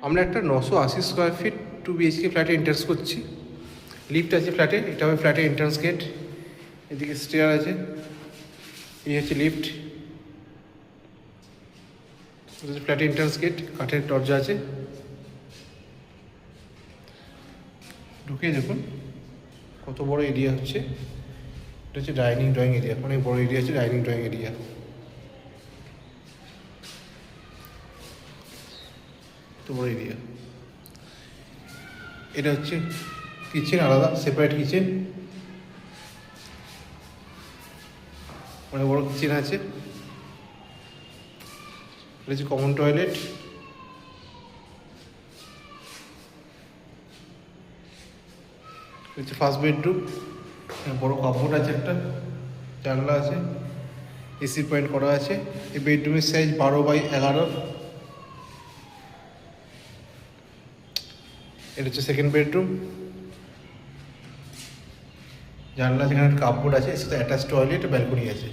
আমরা একটা 980 square feet 2 BHK ফ্ল্যাটে এন্ট্রান্স করছি। লিফট আছে ফ্ল্যাটে, এটা হবে ফ্ল্যাটের এন্ট্রান্স গেট। এদিকে স্টেয়ার আছে, এই হচ্ছে লিফট। এটা হচ্ছে ফ্ল্যাটের এন্ট্রান্স গেট, কাঠের দরজা আছে। ঢুকে দেখুন কত বড় এরিয়া হচ্ছে। এটা হচ্ছে ডাইনিং ড্রয়িং এরিয়া, অনেক বড় এরিয়া আছে ডাইনিং ড্রয়িং এরিয়া। কত বড় এরিয়া। এটা হচ্ছে কিচেন, আলাদা সেপারেট কিচেন, অনেক বড় কিচেন আছে। এটা হচ্ছে কমন টয়লেট। হচ্ছে ফার্স্ট বেডরুম, বড় কাপড় আছে, একটা জানলা আছে, এসি পয়েন্ট করা আছে। এই বেডরুমের সাইজ 12x11। এটা হচ্ছে সেকেন্ড বেডরুম, জানলা, যেখানে কাপড় আছে, এর সাথে অ্যাটাচ টয়লেট, ব্যালকনি আছে।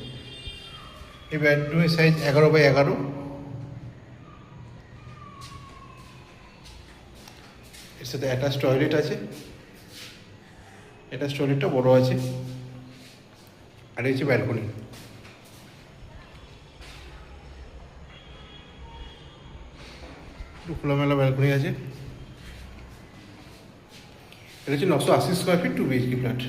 এই বেডরুমের সাইজ 11x11। এর সাথে অ্যাটাচ টয়লেট আছে, অ্যাটাচ টয়লেটটা বড় আছে। আর এই হচ্ছে ব্যালকনি। খোলামেলা ব্যালকনি আছে। এটা হচ্ছে 980 স্কোয়ার ফিট 2 BHK ফ্ল্যাট।